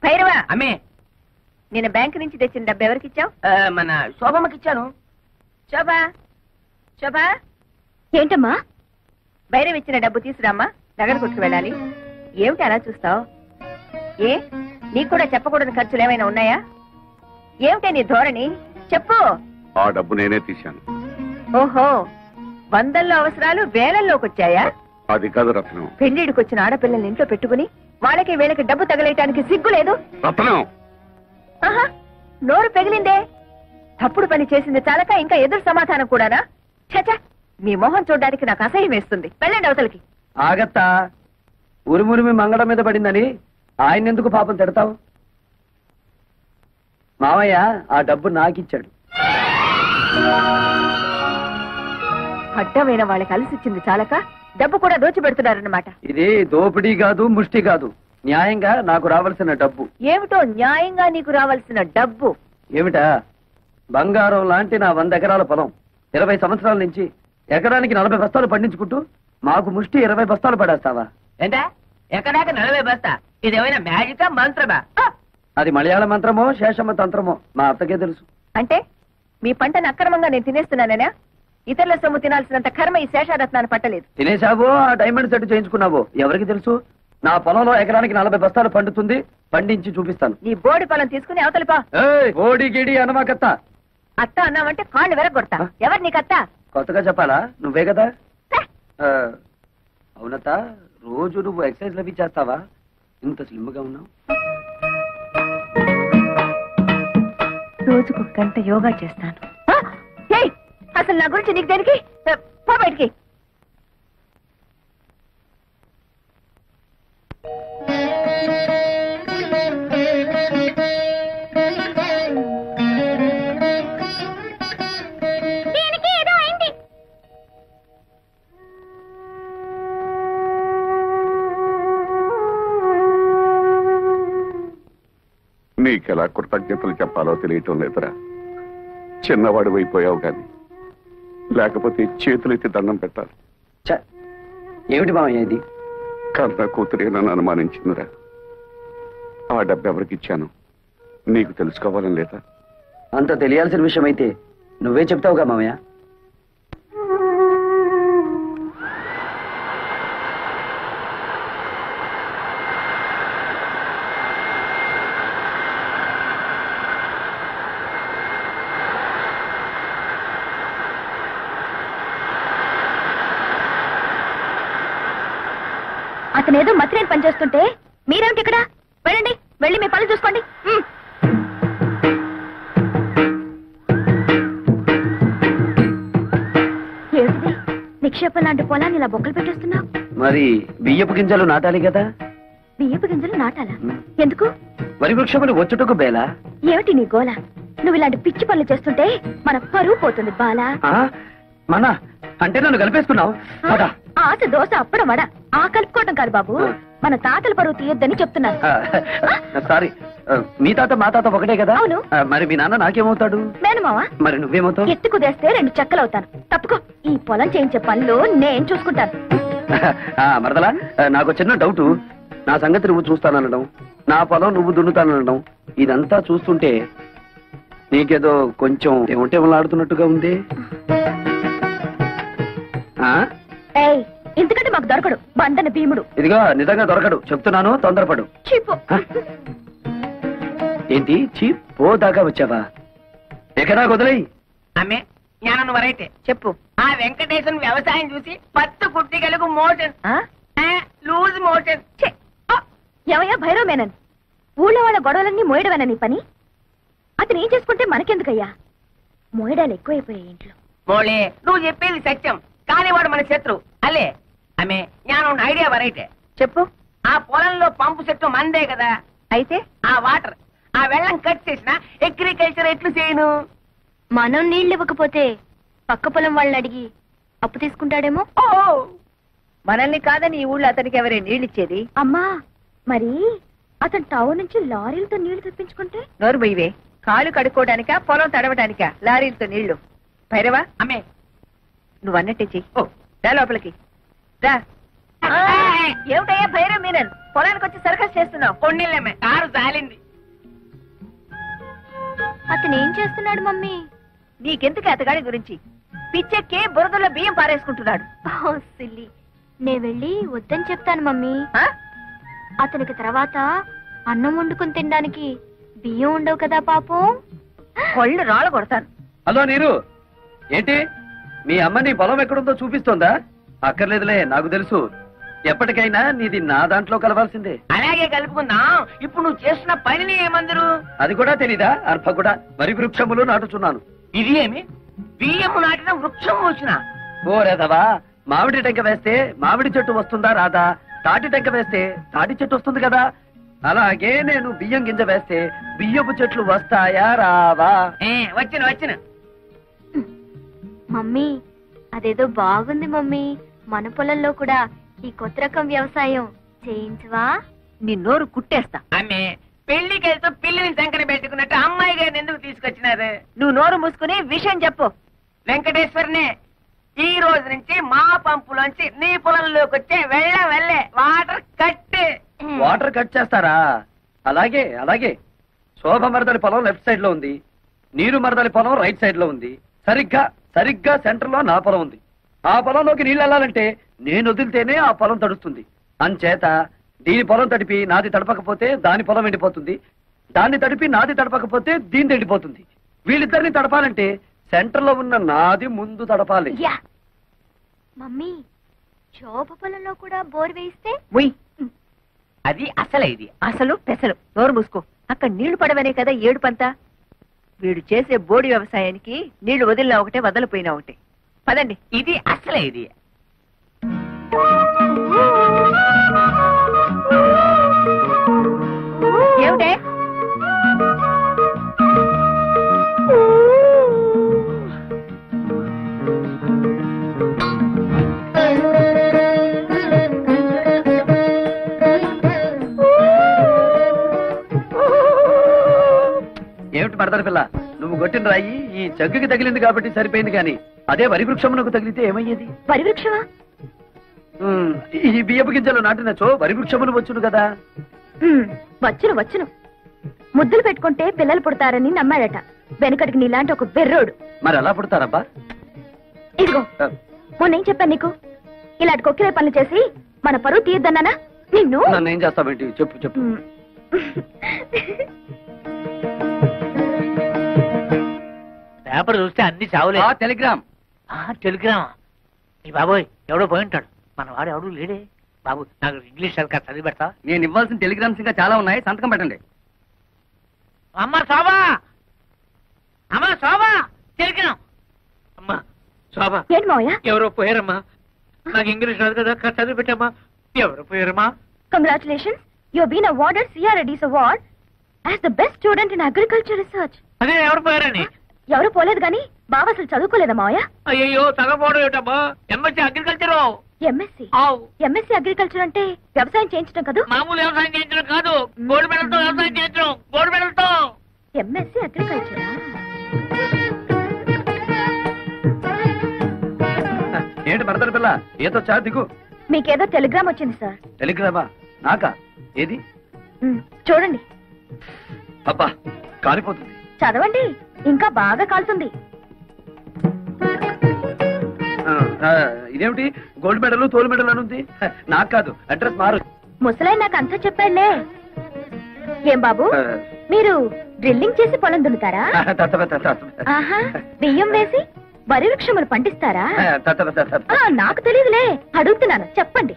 భైరవా అమ్మే నేను బ్యాంకు నుంచి తెచ్చిన డబ్బు ఎవరికి ఇచ్చావు? మన శోభమ్మకి ఇచ్చాను. శోభా శోభా ఏంటమ్మా? భైరవ్ ఇచ్చిన డబ్బు తీసురామ్మా, నగర కొట్టుకు వెళ్ళాలి. ఏమిటి అలా చూస్తావు? ఏ నీకు కూడా చెప్పకూడని ఖర్చులు ఏమైనా ఉన్నాయా? ఏమిటే నీ ధోరణి? చెప్పు. ఆ డబ్బు నేనే తీశాను. ఓహో, వందల్లో అవసరాలు వేలల్లోకి వచ్చాయా? అది కాదు రత్నం. పెళ్లిడికి వచ్చిన ఆడపిల్లల్ని ఇంట్లో పెట్టుకుని వాళ్ళకి వీళ్ళకి డబ్బు తగలేయటానికి సిగ్గు లేదు? రత్నం ఆహా, నోరు పెగిలిందే. తప్పుడు పని చేసింది చాలక ఇంకా ఎదురు సమాధానం కూడానా? చచ, మీ మొహం చూడడానికి నాకు అసహ్యం వేస్తుంది. వెళ్ళండి అవతలకి. ఆగత్తా, ఉరుమురిమి మంగళ మీద పడిందని ఆయన ఎందుకు పాపం తిడతావు? మావయ్య ఆ డబ్బు నాకిచ్చాడు. అడ్డమైన వాళ్ళకి అలసిచ్చింది చాలక డబ్బు కూడా దోచిపెడుతున్నారన్నమాట. ఇది దోపిడీ కాదు, ముష్టి కాదు, న్యాయంగా నాకు రావాల్సిన డబ్బు. ఏమిటో న్యాయంగా నీకు రావాల్సిన డబ్బు? ఏమిటా? బంగారం లాంటి నా 100 ఎకరాల పొలం 20 సంవత్సరాల నుంచి ఎకరానికి 40 బస్తాలు పండించుకుంటూ మాకు ముష్టి 20 బస్తాలు పడేస్తావా? ఏంటా ఎక్కడాక 40 బస్తా? ఇదేమైనా మ్యాజికా మంత్రమా? అది మలయాళ మంత్రమో శేషమ్మ తంత్రమో మా అత్తకే తెలుసు. అంటే మీ పంటను అక్రమంగా నేను తినేస్తున్నానేనా? ఇతరుల సొమ్ము తినాల్సినంత కర్మ ఈ శేషారత్నాన్ని పట్టలేదు. తినేశావో ఆ డైమండ్ సెట్ చేయించుకున్నావో ఎవరికి తెలుసు? నా పొలంలో ఎకరానికి 40 బస్తాలు పండుతుంది, పండించి చూపిస్తాను. నీ బోడి పొలం తీసుకుని అవతలిపా. ఓడి గిడి అనమాకత్త. అత్త అన్నావంటే కాళ్ళు వెరగొడతా. ఎవరు నీకత్త? కొత్తగా చెప్పాలా? నువ్వే కదా. అవునత్త, రోజు నువ్వు ఎక్సర్సైజ్ లవి చేస్తావా? ఇంత స్లిమ్ గా ఉన్నావు. రోజుకు గంట యోగా చేస్తాను. అసలు నా గురించి నీకు దేనికి? పో బయటికి. నీకెలా కృతజ్ఞతలు చెప్పాలో తెలియటం లేదురా. చిన్నవాడు అయిపోయావు గాని లేకపోతే చేతులెత్తి దండం పెట్టాలి. ఏమిటి మామయ్య ఇది? కన్న కూతురే నన్ను అనుమానించిందిరా. ఆ డబ్బు ఎవరికి ఇచ్చాను నీకు తెలుసుకోవాలని లేదా? అంత తెలియాల్సిన విషయం అయితే నువ్వే చెప్తావుగా మామయ్య. అతనేదో మత్రేని పనిచేస్తుంటే మీరేమిటి ఇక్కడ? వెళ్ళండి, వెళ్ళి మీ పనులు చూసుకోండి. ఏమిటి నిక్షేపం లాంటి పొలాన్ని ఇలా బొక్కలు పెట్టేస్తున్నావు? మరి బియ్యపు గింజలు నాటాలి కదా. బియ్యపు గింజలు నాటాలా? ఎందుకు? వరి వృక్షములు వచ్చుటకు బేలా. ఏమిటి నీ గోల? నువ్వు ఇలాంటి పిచ్చి పనులు చేస్తుంటే మన పరువు పోతుంది బాలా. మన అంటే నన్ను కలిపేసుకున్నావు. ఆశ దోశ అప్పడం వడ ఆ కలుపుకోవటం కాదు బాబు, మన తాతల పరువు తీయొద్దని చెప్తున్నాను. సారీ, మీ తాత మా తాత ఒకటే కదా. అవును. మరి మీ నాన్న నాకేమవుతాడు? మేనమావా. మరి నువ్వేమవుతావు? ఎత్తు కుదేస్తే 2 చెక్కలవుతాను. తప్పుకో, ఈ పొలం చేయించే పనులు నేను చూసుకుంటాను. మరదలా, నాకు చిన్న డౌట్. నా సంగతి నువ్వు చూస్తానడం, నా పొలం నువ్వు దున్నుతానడం, ఇదంతా చూస్తుంటే నీకేదో కొంచెం ఏమంటేమలాడుతున్నట్టుగా ఉంది. ఎందుకంటే మాకు దొరకడు బంధన భీముడు. ఇదిగో నిజంగా దొరకడు చెప్తున్నాను, తొందరపడు. ఏంటి చీప్ పో దాకా వచ్చావా? ఎక్కడా వదిలేయి. అమ్మే జ్ఞానం వరైతే చెప్పు. ఆ వెంకటేశ్వర వ్యవసాయం చూసి 10 కుట్టిగలకు మోషన్ లూజ్ మోషన్. ఎవయ్యా భైరవ్ మేనన్? ఊళ్ళో వాళ్ళ గొడవలన్నీ మోయడమేనా నీ పని? అతను ఏం చేసుకుంటే మనకెందుకయ్యా? మోయడాలు ఎక్కువైపోయాయి ఇంట్లో. మోళే నువ్వు చెప్పేది సత్యం, కానీ వాడు మన శత్రు అల్లే. అమ్మే జ్ఞానం ఐడియా వరైతే చెప్పు. ఆ పొలంలో పంపు చెట్టు మందే కదా. అయితే ఆ వాటర్ ఆ వెళ్ళం కట్ చేసిన అగ్రికల్చర్ ఎట్లు చేయను? మనం నీళ్ళు ఇవ్వకపోతే పక్క పొలం వాళ్ళని అడిగి అప్పు తీసుకుంటాడేమో. మనల్ని కాదని ఈ ఊళ్ళో అతనికి ఎవరే నీళ్ళిచ్చేది? అమ్మా, మరి అతను టౌన్ నుంచి లారీలతో నీళ్లు తెప్పించుకుంటే? నోరు బొయ్యవే. కాలు కడుక్కోవడానికా పొలం తడవడానికా లారీలతో నీళ్లు? భైరవా, అమ్మే నువ్వు అన్నట్టే చెయ్యి. రా లోపలికి రా. ఏమిటయ్యా భైరవ్ మీనన్, పొలానికి వచ్చి సర్కస్ చేస్తున్నావు? కొన్నిళ్ళమ్మే కారు జాలింది. అతను ఏం చేస్తున్నాడు మమ్మీ? నీకెందుకు అతగాడి గురించి? పిచ్చెక్కి బురదలో బియ్యం పారేసుకుంటున్నాడు. ఓ సిల్లి, నే వెళ్ళి వద్దని చెప్తాను మమ్మీ. ఆ? అతనికి తర్వాత అన్నం వండుకుని తినడానికి బియ్యం ఉండవు కదా పాపం. కొళ్ళు రాళ్ళు కొడతాను. హలో నీరు, ఏంటి మీ అమ్మ నీ పొలం ఎక్కడుందో చూపిస్తోందా? అక్కర్లేదులే, నాకు తెలుసు. ఎప్పటికైనా నీది నా దాంట్లో కలవాల్సిందే. అలాగే కలుపుకుందాం. ఇప్పుడు నువ్వు చేస్తున్న పనిని ఏమందరు? అది కూడా తెలీదా? అర్భ కూడా వరి వృక్షములు నాటుచున్నాను. ఇది ఏమి? బియ్యము నాటిన వృక్షం వచ్చిన? ఓ రేదవా, మామిడి టెంక వేస్తే మామిడి చెట్టు వస్తుందా రాదా? తాటి టెంక వేస్తే తాటి చెట్టు వస్తుంది కదా. అలాగే నేను బియ్యం గింజ వేస్తే బియ్యపు చెట్లు వస్తాయా రావా? వచ్చిన మమ్మీ, అదేదో బాగుంది మమ్మీ. మన పొలంలో కూడా ఈ కొత్త రకం వ్యవసాయం చేయించవా? నీ నోరు కుట్టేస్తా. ఆమె పెళ్లికి వెళ్తూ పిల్లిని సంకన పెట్టుకున్నట్టు అమ్మాయి గారిని ఎందుకు తీసుకొచ్చినారు? నువ్వు నోరు మూసుకుని విషయం చెప్పు. వెంకటేశ్వరనే, ఈ రోజు నుంచి మా పంపులోంచి నీ పొలంలోకి వచ్చే వెళ్ళే వాటర్ కట్. వాటర్ కట్ చేస్తారా? అలాగే అలాగే. శోభ మరదలి పొలం లెఫ్ట్ సైడ్ లో ఉంది, నీరు మరదలి పొలం రైట్ సైడ్ లో ఉంది. సరిగ్గా సెంటర్ లో నా పొలం ఉంది. ఆ పొలంలోకి నీళ్ళు వెళ్ళాలంటే నేను వదిలితేనే ఆ పొలం తడుస్తుంది. అంచేత దీని పొలం తడిపి నాది తడపకపోతే దాని పొలం ఎండిపోతుంది, దాన్ని తడిపి నాది తడపకపోతే దీని ఎండిపోతుంది. వీళ్ళిద్దరిని తడపాలంటే సెంటర్ లో ఉన్న నాది ముందు తడపాలి. యా మమ్మీ, శోభ పొలంలో కూడా బోర్ వేయిస్తే? ఉయ్, అది అసలే ఇది. అసలు పెసలు. నోరు మూసుకో. అక్కడ నీళ్లు పడవనే కదా ఏడుపంతా. వీడు చేసే బోడి వ్యవసాయానికి నీళ్లు వదిలినా ఒకటే, వదలిపోయినా ఒకటే. పదండి. ఇది అసలే ఇది. ఏమిటే? ఏమిటి మరదల పిల్ల, నువ్వు కొట్టిన రాయి ఈ జగ్గుకి తగిలింది కాబట్టి సరిపోయింది, కానీ అదే వరి వృక్షమునకు తగిలితే ఏమయ్యేది? వరి వృక్షమా? ఈ బియ్యపు గింజలు నాటినచో వరి వృక్షములు వచ్చును కదా. వచ్చును. ముద్దులు పెట్టుకుంటే పిల్లలు పుడతారని నమ్మాడట వెనకటికి నీలాంటి ఒక బెర్రోడు. మరి ఎలా పుడతారబ్బా? ఇదిగో, మొన్నేం చెప్పాను నీకు? ఇలాంటి కొక్కిరే పనులు చేసి మన పరువు తీయద్దన్నానా నిన్ను? నన్ను ఏం చేస్తావేంటి? చెప్పు. పేపర్ చూస్తే అన్ని చావులే. టెలిగ్రామ్. టెలిగ్రామా? ఈ బాబోయ్, ఎవడో పోయి ఉంటాడు. మన వాడు ఎవడు లేడే. బాబు, నాకు ఇంగ్లీష్ సరిగ్గా చదివి పెడతా. నేను ఇవ్వాల్సిన టెలిగ్రామ్స్ ఇంకా చాలా ఉన్నాయి, సంతకం పెట్టండి. అమ్మ శోభా, టెలిగ్రామ్. అమ్మా శోభా, ఏంటి మావయ్య? ఎవరో పోయారమ్మా. నాకు ఇంగ్లీష్ రాదు కదా, చదివి పెట్టమ్మా. ఎవరో పోయారమ్మా. Congratulations, you have been awarded CRADS award as the best student in agriculture research. అదే ఎవరు పోయారని? ఎవరు పోలేదు గాని బావ అసలు చదువుకోలేదా మావయ్య? అయ్యో, చదవపోవడం ఏమిటమ్మా? MSc agriculture. ఎంఎస్సీ అగ్రికల్చర్ అంటే వ్యవసాయం చేయించడం కదా? మామూలు వ్యవసాయం చేయించడం కాదు, గోల్డ్ మెడల్ తో వ్యవసాయం చేయించడం. గోల్డ్ మెడల్ తో. ఎంఎస్సీ అగ్రికల్చరా? ఏంటి మరదల పిల్ల, ఏదో చా దిగు. మీకేదో టెలిగ్రామ్ వచ్చింది సార్. టెలిగ్రామా? నాకా? ఏది? చూడండి. అబ్బా, కాలిపోతుంది. చదవండి, ఇంకా బాగా కాలుతుంది. ఇదేమిటి గోల్డ్ మెడల్ తోలు మెడల్ అని ఉంది? నాకు కాదు, అడ్రస్ మారు. ముసలాయి నాకు అంతా చెప్పాడులే. ఏం బాబు, మీరు డ్రిల్లింగ్ చేసి పొలం దున్నుతారా? ఆహా, బియ్యం వేసి వరి వృక్షములు పండిస్తారా? నాకు తెలియదులే, అడుగుతున్నాను, చెప్పండి.